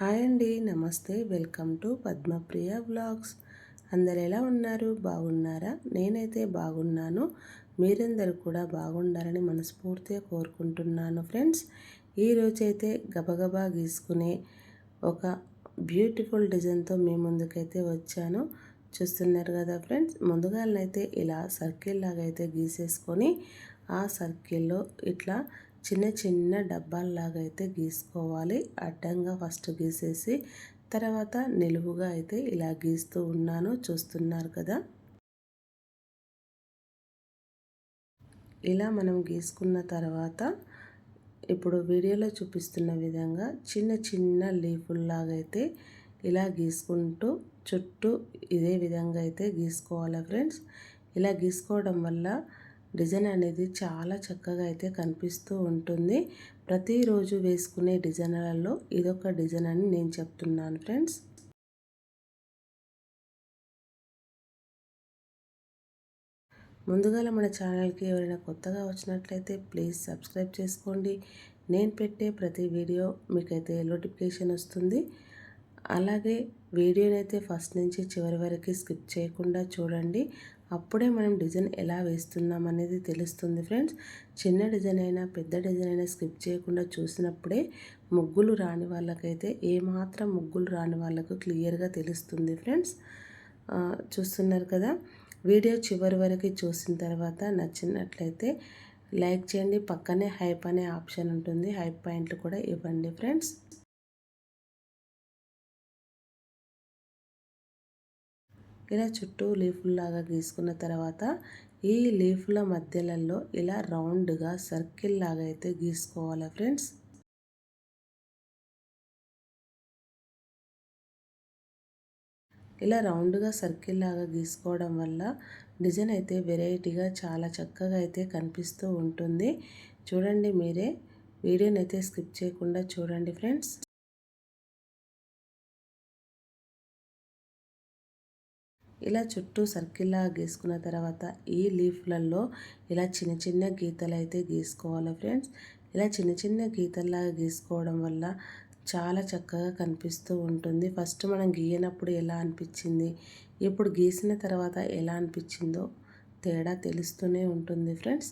Hi అండి, నమస్తే. Welcome to Padmapriya vlogs. అందరు ఎలా ఉన్నారు? బాగున్నారా? నేనైతే బాగున్నాను. మీరందరూ కూడా బాగుండాలని మనస్ఫూర్తిగా కోరుకుంటున్నాను ఫ్రెండ్స్. ఈరోజైతే గబగబా గీసుకునే ఒక బ్యూటిఫుల్ డిజైన్తో మీ ముందుకైతే వచ్చాను. చూస్తున్నారు కదా ఫ్రెండ్స్, ముందుగానైతే ఇలా సర్కిల్ లాగా అయితే గీసేసుకొని ఆ సర్కిల్లో ఇట్లా చిన్న చిన్న డబ్బాల్లాగా అయితే గీసుకోవాలి. అడ్డంగా ఫస్ట్ గీసేసి తర్వాత నిలువుగా అయితే ఇలా గీస్తూ ఉన్నాను. చూస్తున్నారు కదా, ఇలా మనం గీసుకున్న తర్వాత ఇప్పుడు వీడియోలో చూపిస్తున్న విధంగా చిన్న చిన్న లీఫుల్లాగా అయితే ఇలా గీసుకుంటూ చుట్టూ ఇదే విధంగా అయితే గీసుకోవాలి ఫ్రెండ్స్. ఇలా గీసుకోవడం వల్ల డిజైన్ అనేది చాలా చక్కగా అయితే కనిపిస్తూ ఉంటుంది. ప్రతిరోజు వేసుకునే డిజైన్లలో ఇదొక డిజైన్ అని నేను చెప్తున్నాను ఫ్రెండ్స్. ముందుగా మన ఛానల్కి ఎవరైనా కొత్తగా వచ్చినట్లయితే ప్లీజ్ సబ్స్క్రైబ్ చేసుకోండి. నేను పెట్టే ప్రతి వీడియో మీకైతే నోటిఫికేషన్ వస్తుంది. అలాగే వీడియోనైతే ఫస్ట్ నుంచి చివరి వరకు స్కిప్ చేయకుండా చూడండి. అప్పుడే మనం డిజైన్ ఎలా వేస్తున్నాం అనేది తెలుస్తుంది ఫ్రెండ్స్. చిన్న డిజైన్ అయినా పెద్ద డిజైన్ అయినా స్కిప్ చేయకుండా చూసినప్పుడే ముగ్గులు రాని వాళ్ళకైతే ఏమాత్రం ముగ్గులు రాని వాళ్ళకు క్లియర్గా తెలుస్తుంది ఫ్రెండ్స్. చూస్తున్నారు కదా, వీడియో చివరి వరకు చూసిన తర్వాత నచ్చినట్లయితే లైక్ చేయండి. పక్కనే హైప్ అనే ఆప్షన్ ఉంటుంది, హైప్ పాయింట్లు కూడా ఇవ్వండి ఫ్రెండ్స్. ఇలా చుట్టూ లీఫుల్లాగా గీసుకున్న తర్వాత ఈ లీఫ్ల మధ్యలలో ఇలా రౌండ్గా సర్కిల్ లాగా అయితే గీసుకోవాలి ఫ్రెండ్స్. ఇలా రౌండ్గా సర్కిల్ లాగా గీసుకోవడం వల్ల డిజైన్ అయితే వెరైటీగా చాలా చక్కగా అయితే కనిపిస్తూ ఉంటుంది. చూడండి, మీరే వీడియోని అయితే స్కిప్ చేయకుండా చూడండి ఫ్రెండ్స్. ఇలా చుట్టూ సర్కిల్లా గీసుకున్న తర్వాత ఈ లీఫ్లలో ఇలా చిన్న చిన్న గీతలు అయితే గీసుకోవాలి ఫ్రెండ్స్. ఇలా చిన్న చిన్న గీతల్లాగా గీసుకోవడం వల్ల చాలా చక్కగా కనిపిస్తూ ఉంటుంది. ఫస్ట్ మనం గీయనప్పుడు ఎలా అనిపించింది, ఇప్పుడు గీసిన తర్వాత ఎలా అనిపించిందో తేడా తెలుస్తూనే ఉంటుంది ఫ్రెండ్స్.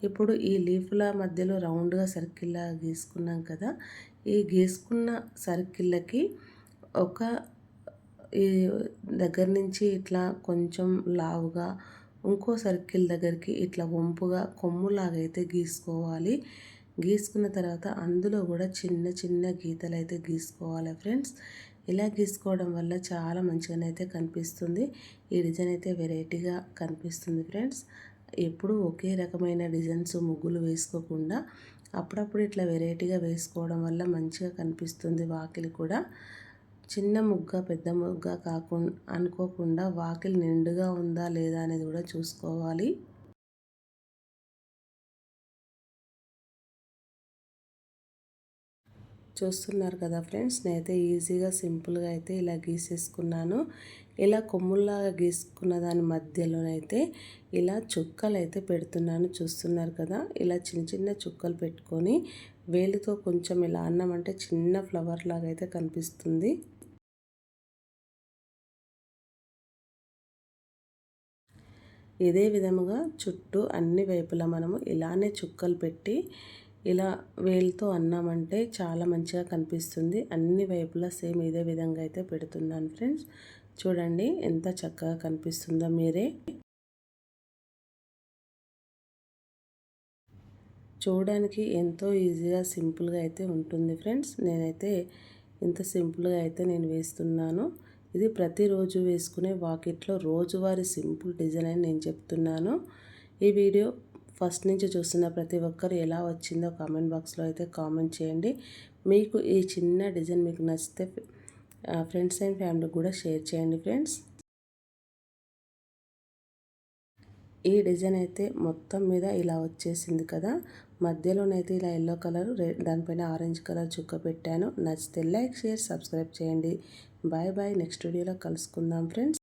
ఇప్పుడు ఈ లీఫ్ల మధ్యలో రౌండ్గా సర్కిల్లా గీసుకున్నాం కదా, ఈ గీసుకున్న సర్కిళ్ళకి ఒక ఈ దగ్గర నుంచి ఇట్లా కొంచెం లావుగా ఇంకో సర్కిల్ దగ్గరికి ఇట్లా వంపుగా కొమ్ములాగా అయితే గీసుకోవాలి. గీసుకున్న తర్వాత అందులో కూడా చిన్న చిన్న గీతలు అయితే గీసుకోవాలి ఫ్రెండ్స్. ఇలా గీసుకోవడం వల్ల చాలా మంచిగానైతే కనిపిస్తుంది. ఈ డిజైన్ అయితే వెరైటీగా కనిపిస్తుంది ఫ్రెండ్స్. ఎప్పుడు ఒకే రకమైన డిజైన్స్ ముగ్గులు వేసుకోకుండా అప్పుడప్పుడు ఇట్లా వెరైటీగా వేసుకోవడం వల్ల మంచిగా కనిపిస్తుంది. వాకిలి కూడా చిన్న ముగ్గ పెద్ద ముగ్గ కాకుండా అనుకోకుండా వాకిలి నిండుగా ఉందా లేదా అనేది కూడా చూసుకోవాలి. చూస్తున్నారు కదా ఫ్రెండ్స్, నేనైతే ఈజీగా సింపుల్గా అయితే ఇలా గీసేసుకున్నాను. ఇలా కొమ్ముల్లాగా గీసుకున్న దాని మధ్యలోనైతే ఇలా చుక్కలు అయితే పెడుతున్నాను. చూస్తున్నారు కదా, ఇలా చిన్న చిన్న చుక్కలు పెట్టుకొని వేలుతో కొంచెం ఇలా అన్నామంటే చిన్న ఫ్లవర్ లాగా అయితే కనిపిస్తుంది. ఇదే విధముగా చుట్టూ అన్ని వైపులా మనము ఇలానే చుక్కలు పెట్టి ఇలా వేలుతో అన్నామంటే చాలా మంచిగా కనిపిస్తుంది. అన్ని వైపులా సేమ్ ఇదే విధంగా అయితే పెడుతున్నాను ఫ్రెండ్స్. చూడండి ఎంత చక్కగా కనిపిస్తుందో మీరే చూడడానికి ఎంతో ఈజీగా సింపుల్గా అయితే ఉంటుంది ఫ్రెండ్స్. నేనైతే ఇంత సింపుల్గా అయితే నేను వేస్తున్నాను. ఇది ప్రతిరోజు వేసుకునే వాకిట్లో రోజువారీ సింపుల్ డిజైన్ అని నేను చెప్తున్నాను. ఈ వీడియో ఫస్ట్ నుంచి చూస్తున్న ప్రతి ఒక్కరు ఎలా వచ్చిందో కామెంట్ బాక్స్లో అయితే కామెంట్ చేయండి. మీకు ఈ చిన్న డిజైన్ మీకు నచ్చితే ఫ్రెండ్స్ అండ్ ఫ్యామిలీకి కూడా షేర్ చేయండి ఫ్రెండ్స్. ఈ డిజైన్ అయితే మొత్తం మీద ఇలా వచ్చేసింది కదా, మధ్యలోనైతే ఇలా ఎల్లో కలర్ దానిపైన ఆరెంజ్ కలర్ చుక్క పెట్టాను. నచ్చితే లైక్ షేర్ సబ్స్క్రైబ్ చేయండి. Bye bye. నెక్స్ట్ వీడియోలో కలుసుకుందాం ఫ్రెండ్స్.